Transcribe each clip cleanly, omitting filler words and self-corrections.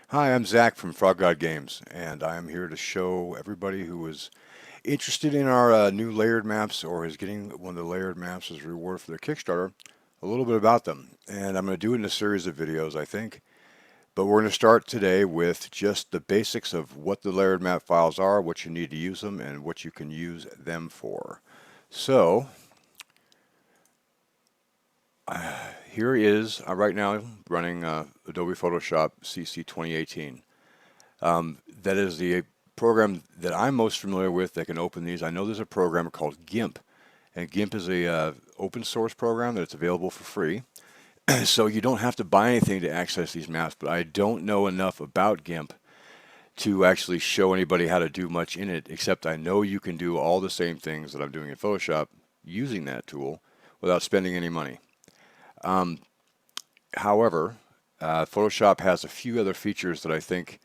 Hi, I'm Zach from Frog God Games, and I am here to show everybody who is interested in our new layered maps or is getting one of the layered maps as a reward for their Kickstarter a little bit about them. And I'm going to do it in a series of videos, I think. But we're going to start today with just the basics of what the layered map files are, what you need to use them, and what you can use them for. So, here is right now running Adobe Photoshop CC 2018. That is the program that I'm most familiar with that can open these. I know there's a program called GIMP, and GIMP is a open source program that's available for free. So you don't have to buy anything to access these maps, but I don't know enough about GIMP to actually show anybody how to do much in it, except I know you can do all the same things that I'm doing in Photoshop using that tool without spending any money. However, Photoshop has a few other features that I think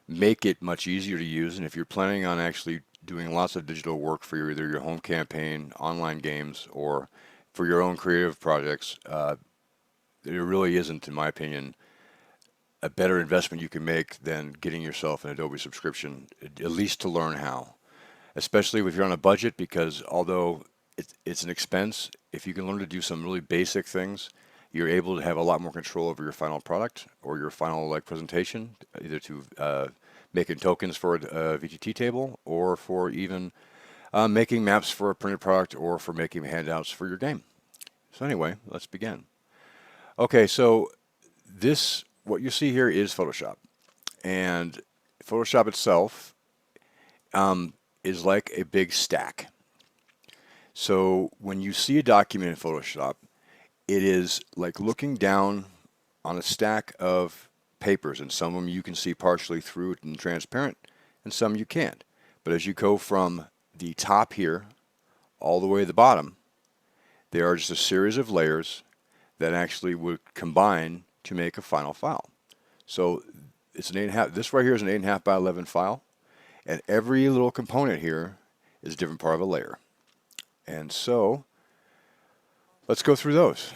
make it much easier to use. And if you're planning on actually doing lots of digital work for either your home campaign, online games, or for your own creative projects, there really isn't, in my opinion, a better investment you can make than getting yourself an Adobe subscription, at least to learn how. Especially if you're on a budget, because although it's an expense, if you can learn to do some really basic things, you're able to have a lot more control over your final product or your final presentation, either to making tokens for a VTT table or for even making maps for a printed product or for making handouts for your game. So anyway, let's begin. Okay, so what you see here is Photoshop, and Photoshop itself is like a big stack. So when you see a document in Photoshop, it is like looking down on a stack of papers, and some of them you can see partially through it and transparent, and some you can't. But as you go from the top here all the way to the bottom, there are just a series of layers that actually would combine to make a final file. So it's an 8.5. This right here is an 8.5 by 11 file, and every little component here is a different part of a layer. And so let's go through those.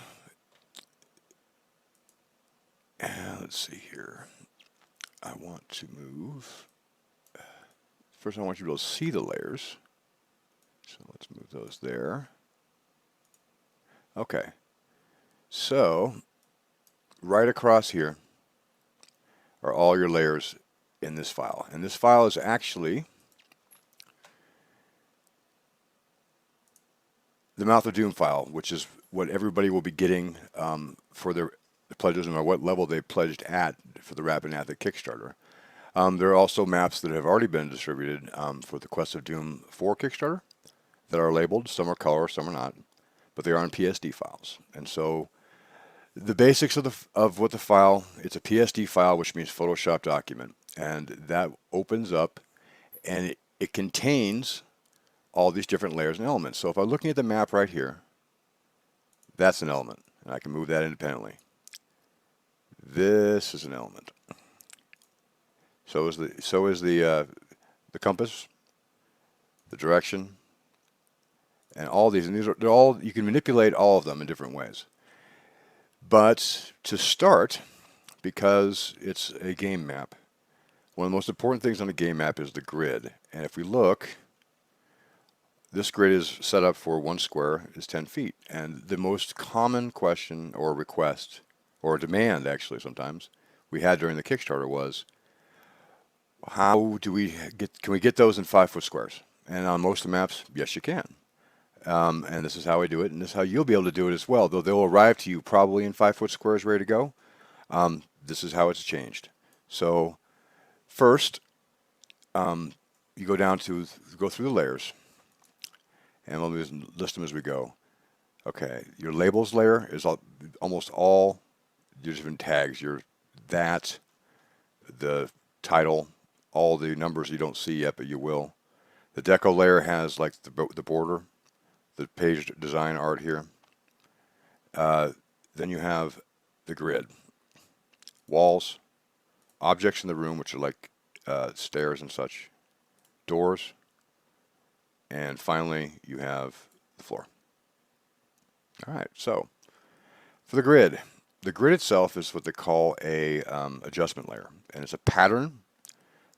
Let's see here. I want to move. First, I want you to be able to see the layers. So let's move those there. Okay. So right across here are all your layers in this file. And this file is actually the Mouth of Doom file, which is what everybody will be getting for their pledges and what level they pledged at for the Rappan Athuk Kickstarter. There are also maps that have already been distributed for the Quest of Doom 4 Kickstarter that are labeled. Some are color, some are not, but they are in PSD files. And so the basics of what the file, it's a PSD file, which means Photoshop document, and that opens up, and it contains all these different layers and elements. So if I'm looking at the map right here, that's an element, and I can move that independently. This is an element. So is the compass, the direction, and all these. And they're all, you can manipulate all of them in different ways. But to start, because it's a game map, one of the most important things on a game map is the grid. And if we look, this grid is set up for 1 square is 10 feet. And the most common question or request, or demand actually sometimes, we had during the Kickstarter was, how do can we get those in 5-foot squares? And on most of the maps, yes you can. And this is how I do it, and this is how you'll be able to do it as well. Though they'll arrive to you probably in 5-foot squares ready to go. This is how it's changed. So first, you go down to go through the layers, and we'll list them as we go. Okay, your labels layer is almost all your different tags. Your that, the title, all the numbers you don't see yet, but you will. The deco layer has like the border, the page design art here. Then you have the grid, walls, objects in the room, which are like stairs and such, doors, and finally you have the floor. All right, so for the the grid itself is what they call a adjustment layer, and it's a pattern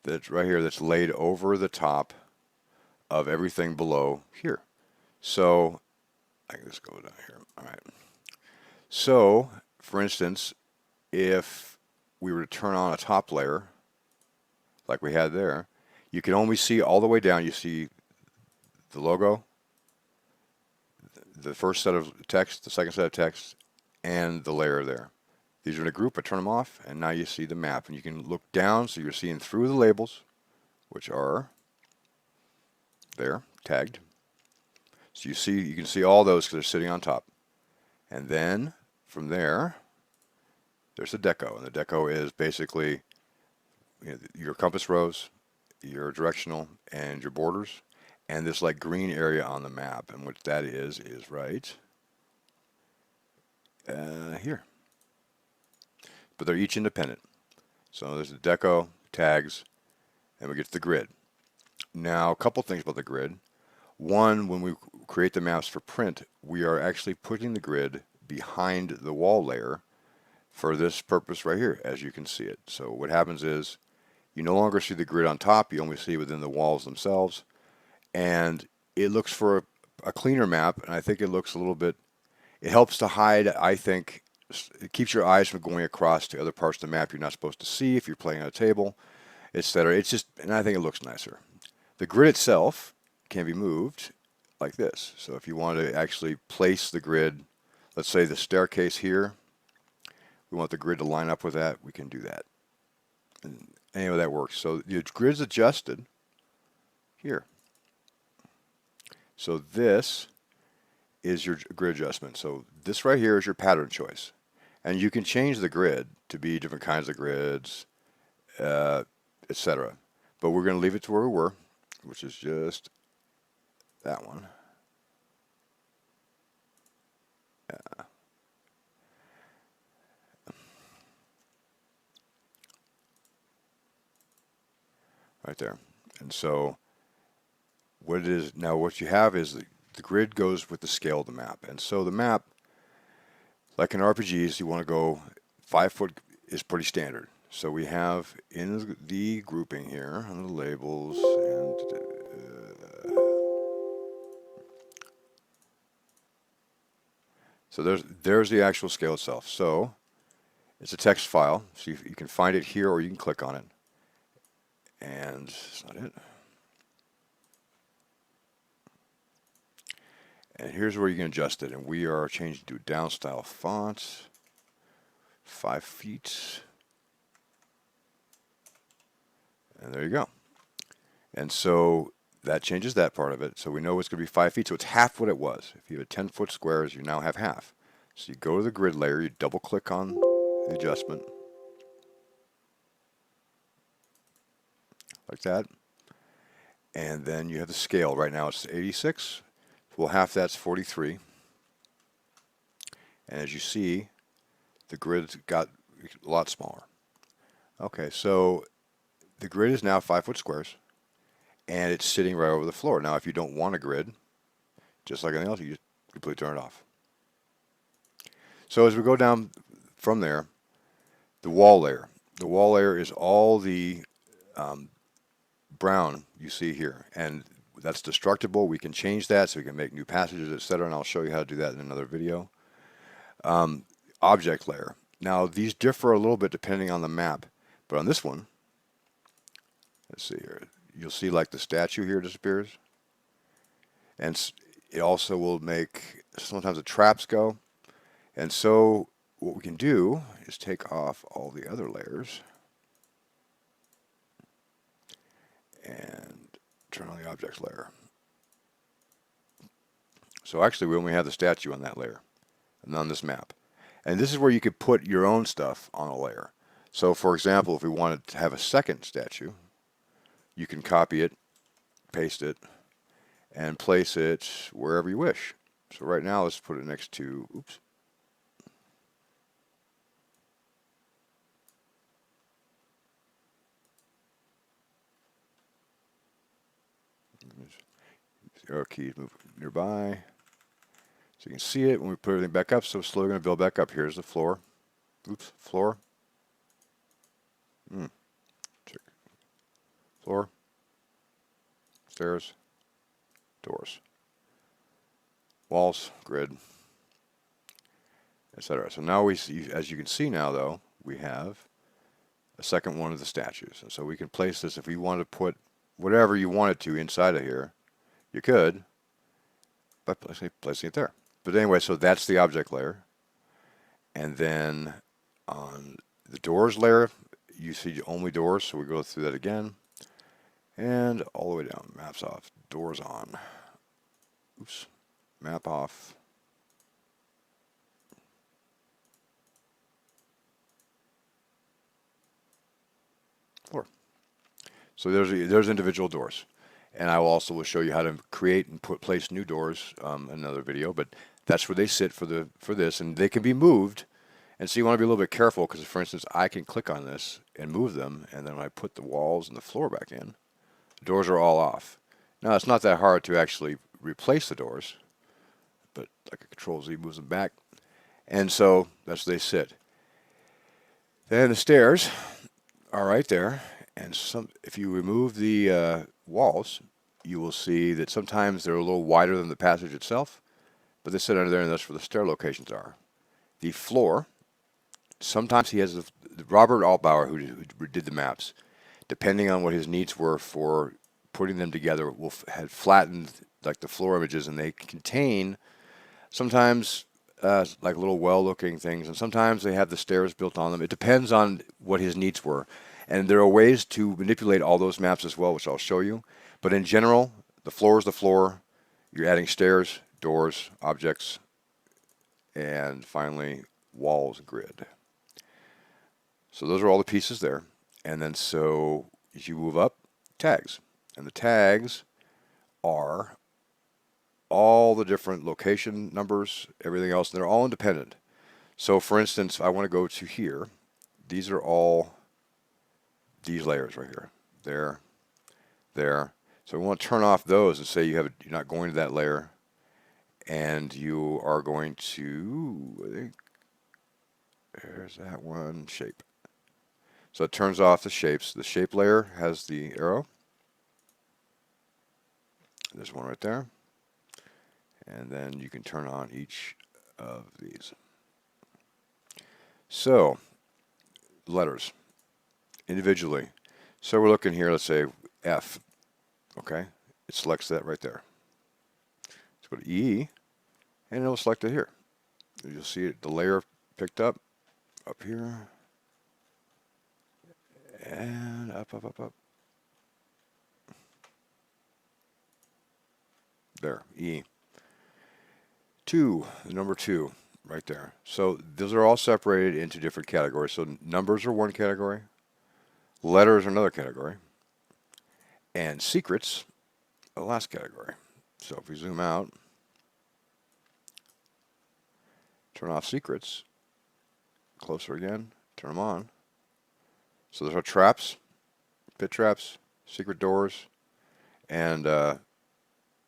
that's right here that's laid over the top of everything below here. So I can just go down here. All right. So, for instance, if we were to turn on a top layer like we had there, you can only see all the way down. You see the logo, the first set of text, the second set of text, and the layer there. These are in a group. I turn them off, and now you see the map. And you can look down, so you're seeing through the labels, which are there, tagged. So you can see all those because they're sitting on top. And then from there, there's the deco. And the deco is basically your compass rose, your directional, and your borders. And this like green area on the map. And what that is right here. But they're each independent. So there's the deco, tags, and we get to the grid. Now, a couple things about the grid. One, when we create the maps for print, we are actually putting the grid behind the wall layer for this purpose right here, as you can see it. So what happens is you no longer see the grid on top, you only see within the walls themselves, and it looks for a cleaner map, and I think it looks a little bit, it helps to hide, I think, it keeps your eyes from going across to other parts of the map you're not supposed to see if you're playing on a table, etc. It's just, and I think it looks nicer. The grid itself can be moved like this. So if you want to actually place the grid, let's say the staircase here, we want the grid to line up with that, we can do that. And anyway, that works. So the grid's adjusted here. So this is your grid adjustment. So this right here is your pattern choice. And you can change the grid to be different kinds of grids, etc. But we're going to leave it to where we were, which is just that one. Right there. And so what it is now, what you have is the grid goes with the scale of the map. And so the map, like in RPGs, you want to go 5 foot is pretty standard. So we have in the grouping here on the labels and so there's the actual scale itself. So it's a text file, so you can find it here or you can click on it. And that's not it. And here's where you can adjust it. And we are changing to down style font, 5 feet. And there you go. And so that changes that part of it. So we know it's going to be 5 feet. So it's half what it was. If you have 10-foot squares, you now have half. So you go to the grid layer, you double click on the adjustment. Like that. And then you have the scale. Right now it's 86. Well, half that's 43. And as you see, the grid got a lot smaller. Okay, so the grid is now 5 foot squares. And it's sitting right over the floor. Now, if you don't want a grid, just like anything else, you just completely turn it off. So as we go down from there, the wall layer. The wall layer is all the brown you see here. And that's destructible. We can change that so we can make new passages, etc. And I'll show you how to do that in another video. Object layer. Now, these differ a little bit depending on the map. But on this one, let's see here. You'll see like the statue here disappears. And it also will make sometimes the traps go. And so what we can do is take off all the other layers and turn on the objects layer. So actually we only have the statue on that layer and on this map. And this is where you could put your own stuff on a layer. So for example, if we wanted to have a second statue, you can copy it, paste it, and place it wherever you wish. So right now, let's put it next to, oops. Arrow keys move nearby. So you can see it when we put everything back up. So slowly going to build back up. Here's the floor. Oops, floor. Check. Floor, stairs, doors, walls, grid, etc. So now we see, as you can see now though, we have a second one of the statues. And so we can place this, if we want to put whatever you wanted to inside of here, you could by placing it there. But anyway, so that's the object layer. And then on the doors layer, you see only doors, so we go through that again. And all the way down, maps off, doors on. Oops, map off. Floor. So there's individual doors. And I will also show you how to create and place new doors in another video, but that's where they sit for this, and they can be moved. And so you want to be a little bit careful because, for instance, I can click on this and move them, and then when I put the walls and the floor back in, the doors are all off. Now, it's not that hard to actually replace the doors, but like a Control-Z moves them back. And so that's where they sit. Then the stairs are right there, and if you remove the walls, you will see that sometimes they're a little wider than the passage itself, but they sit under there, and that's where the stair locations are. The floor, sometimes he has Robert Altbauer, who did the maps, depending on what his needs were for putting them together, had flattened like the floor images, and they contain sometimes like little well-looking things, and sometimes they have the stairs built on them. It depends on what his needs were, and there are ways to manipulate all those maps as well, which I'll show you. But in general, the floor is the floor. You're adding stairs, doors, objects, and finally walls, grid. So those are all the pieces there. And then so as you move up, tags. And the tags are all the different location numbers, everything else, and they're all independent. So for instance, I want to go to here. These are all these layers right here. There, there. So we want to turn off those and say you're not going to that layer, and you are going to, I think, there's that one, shape. So it turns off the shapes. The shape layer has the arrow. There's one right there. And then you can turn on each of these. So, letters, individually. So we're looking here, let's say F. Okay, it selects that right there. Let's go to E, and it'll select it here. You'll see it, the layer picked up here, and up, up, up, up. There, E. 2, the number 2, right there. So those are all separated into different categories. So numbers are one category, letters are another category, and secrets are the last category. So if we zoom out, turn off secrets, closer again, turn them on. So there's our traps, pit traps, secret doors, and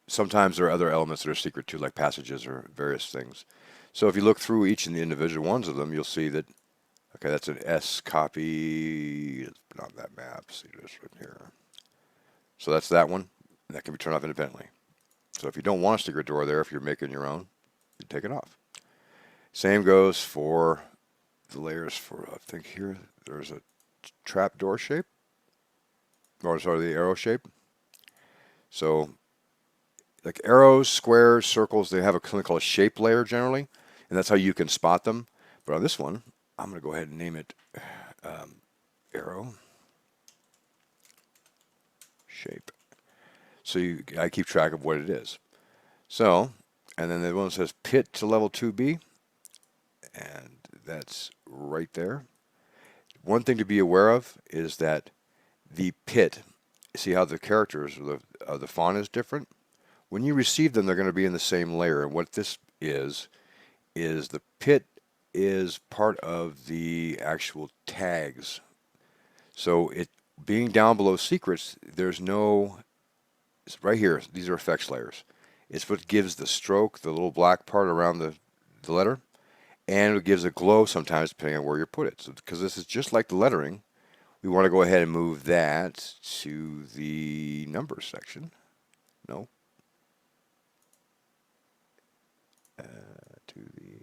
sometimes there are other elements that are secret too, like passages or various things. So if you look through each of the individual ones of them, you'll see that, okay, that's an S copy, it's not that map, see this right here. So that's that one, and that can be turned off independently. So if you don't want a secret door there, if you're making your own, you take it off. Same goes for the layers for, I think here, there's a trap door shape, or sorry, the arrow shape. So like arrows, squares, circles, they have something called a shape layer generally, and that's how you can spot them. But on this one, I'm going to go ahead and name it arrow shape. So I keep track of what it is. So, and then the one that says pit to level 2B, and that's right there. One thing to be aware of is that the pit, see how the characters or the font is different? When you receive them, they're going to be in the same layer. And what this is the pit is part of the actual tags. So it being down below secrets, there's no, right here, these are effects layers. It's what gives the stroke, the little black part around the letter, and it gives a glow sometimes depending on where you put it. So because this is just like the lettering, we want to go ahead and move that to the numbers section. No. To the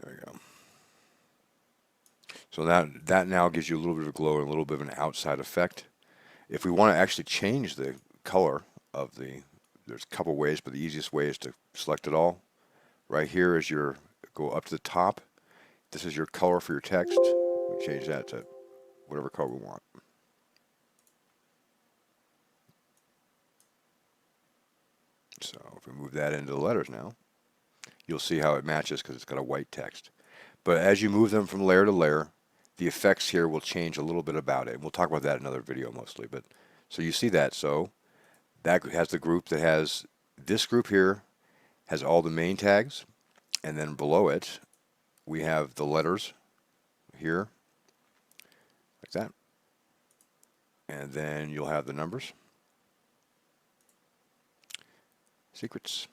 There we go. So that now gives you a little bit of glow and a little bit of an outside effect. If we want to actually change the color of there's a couple ways, but the easiest way is to select it all. Right here is go up to the top. This is your color for your text. We change that to whatever color we want. So if we move that into the letters now, you'll see how it matches because it's got a white text. But as you move them from layer to layer, the effects here will change a little bit about it. We'll talk about that in another video mostly. But so you see that. So that has the group that has this group here has all the main tags, and then below it we have the letters here like that, and then you'll have the numbers, secrets,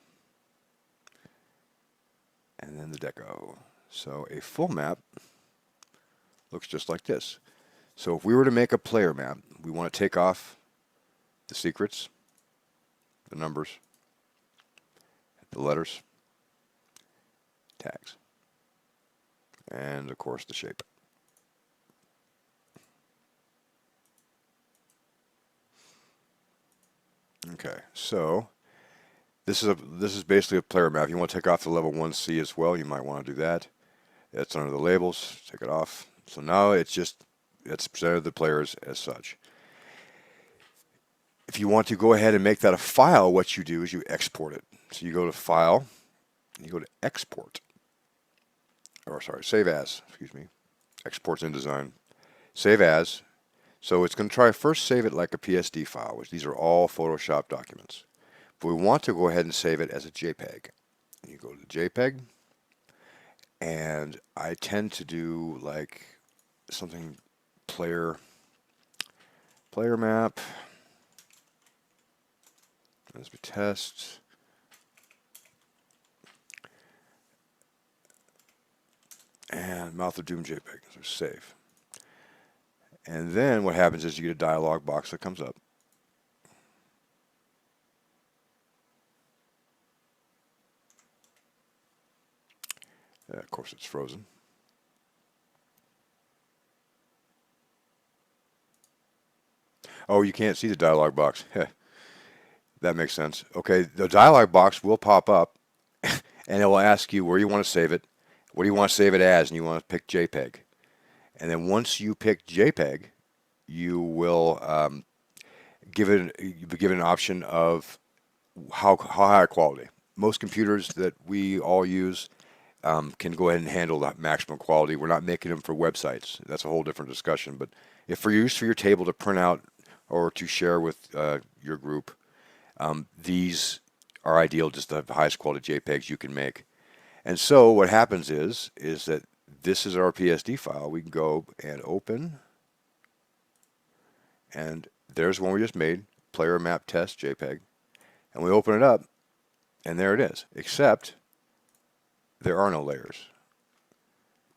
and then the deco. So a full map looks just like this. So if we were to make a player map, we want to take off the secrets, the numbers, the letters, tags, and of course the shape. Okay, so this is basically a player map. You want to take off the level 1C as well, you might want to do that. It's under the labels, take it off. So now it's presented to the players as such. If you want to go ahead and make that a file, what you do is you export it. So you go to File, and you go to Export. Or sorry, Save As, excuse me. Exports InDesign. Save As. So it's going to try first save it like a PSD file, which these are all Photoshop documents. But we want to go ahead and save it as a JPEG. You go to JPEG, and I tend to do like something player map. As we test. And Mouth of Doom JPEG, so save. And then what happens is you get a dialog box that comes up. Of course, it's frozen. Oh, you can't see the dialog box. That makes sense. Okay, the dialog box will pop up, and it will ask you where you want to save it, what do you want to save it as, and you want to pick JPEG. And then once you pick JPEG, you will be given an option of how high quality. Most computers that we all use can go ahead and handle that maximum quality. We're not making them for websites. That's a whole different discussion. But if for use for your table to print out or to share with your group, these are ideal, just the highest quality JPEGs you can make. And so what happens is that this is our PSD file. We can go and open, and there's one we just made, player map test JPEG. And we open it up, and there it is, except there are no layers.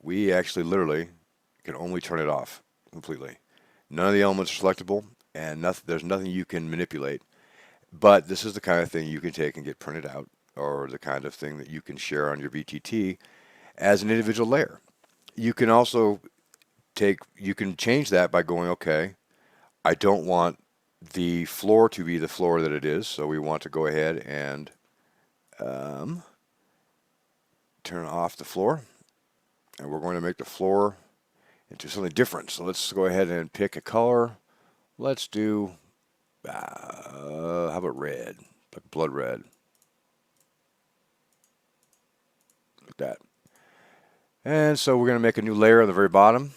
We actually literally can only turn it off completely. None of the elements are selectable, and there's nothing you can manipulate. But this is the kind of thing you can take and get printed out, or the kind of thing that you can share on your VTT as an individual layer. You can also you can change that by going, okay, I don't want the floor to be the floor that it is, so we want to go ahead and turn off the floor, and we're going to make the floor into something different. So let's go ahead and pick a color. Let's do, how about red, like blood red, like that. And so we're going to make a new layer on the very bottom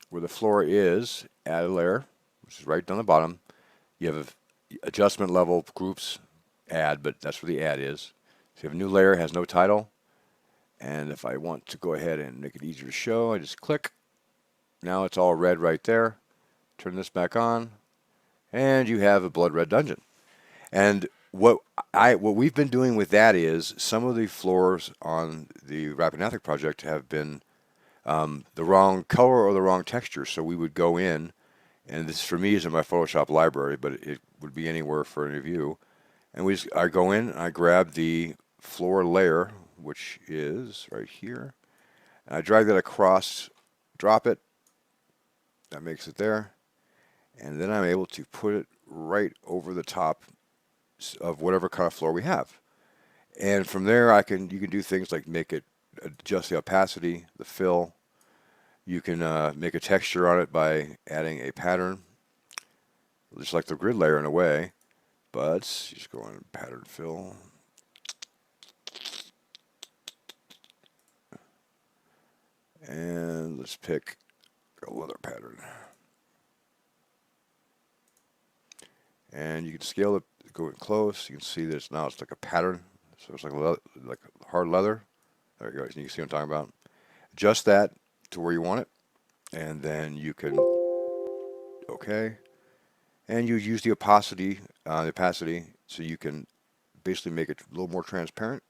where the floor is. Add a layer, which is right down the bottom. You have adjustment level groups, add, but that's where the add is. So you have a new layer, has no title. And if I want to go ahead and make it easier to show, I just click. Now it's all red right there. Turn this back on, and you have a blood red dungeon. And what we've been doing with that is some of the floors on the Rappan Athuk project have been the wrong color or the wrong texture. So we would go in, and this for me is in my Photoshop library, but it would be anywhere for any of you. And I go in, and I grab the floor layer, which is right here, and I drag that across, drop it. That makes it there, and then I'm able to put it right over the top of whatever kind of floor we have. And from there, you can do things like make it adjust the opacity, the fill. You can make a texture on it by adding a pattern, just like the grid layer in a way. But just go on pattern fill. And let's pick a leather pattern. And you can scale it, go in close. You can see this now it's like a pattern. So it's like hard leather. There you go. You can see what I'm talking about. Adjust that to where you want it. And then you can, okay. And you use the opacity, so you can basically make it a little more transparent.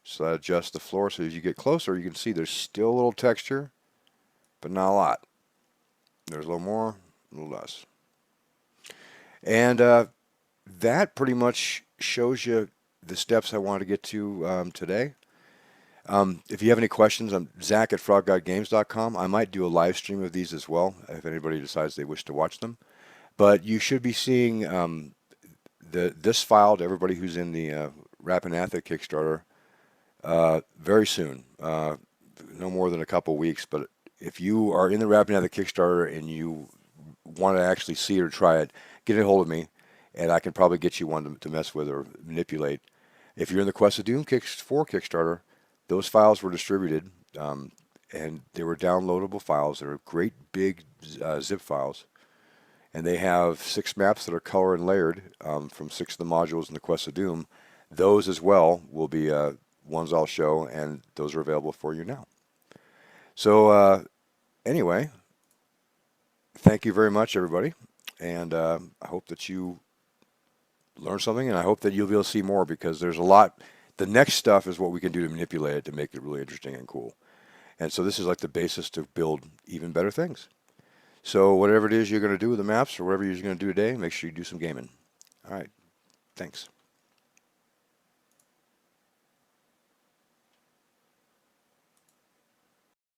So that adjusts the floor. So as you get closer, you can see there's still a little texture, but not a lot. There's a little more, a little less. And that pretty much shows you the steps I wanted to get to today. If you have any questions, I'm Zach at froggodgames.com. I might do a live stream of these as well if anybody decides they wish to watch them. But you should be seeing this file to everybody who's in the Rappan Athuk Kickstarter very soon. No more than a couple weeks. But if you are in the Rappan Athuk Kickstarter and you want to actually see it or try it, get a hold of me, and I can probably get you one to mess with or manipulate. If you're in the Quest of Doom 4 Kickstarter, those files were distributed, and they were downloadable files. They're great big zip files. And they have 6 maps that are color and layered from 6 of the modules in the Quest of Doom. Those as well will be ones I'll show, and those are available for you now. So anyway, thank you very much, everybody. And I hope that you learn something, and I hope that you'll be able to see more, because there's a lot. The next stuff is what we can do to manipulate it to make it really interesting and cool. And so this is like the basis to build even better things. So whatever it is you're going to do with the maps or whatever you're going to do today, make sure you do some gaming. All right. Thanks.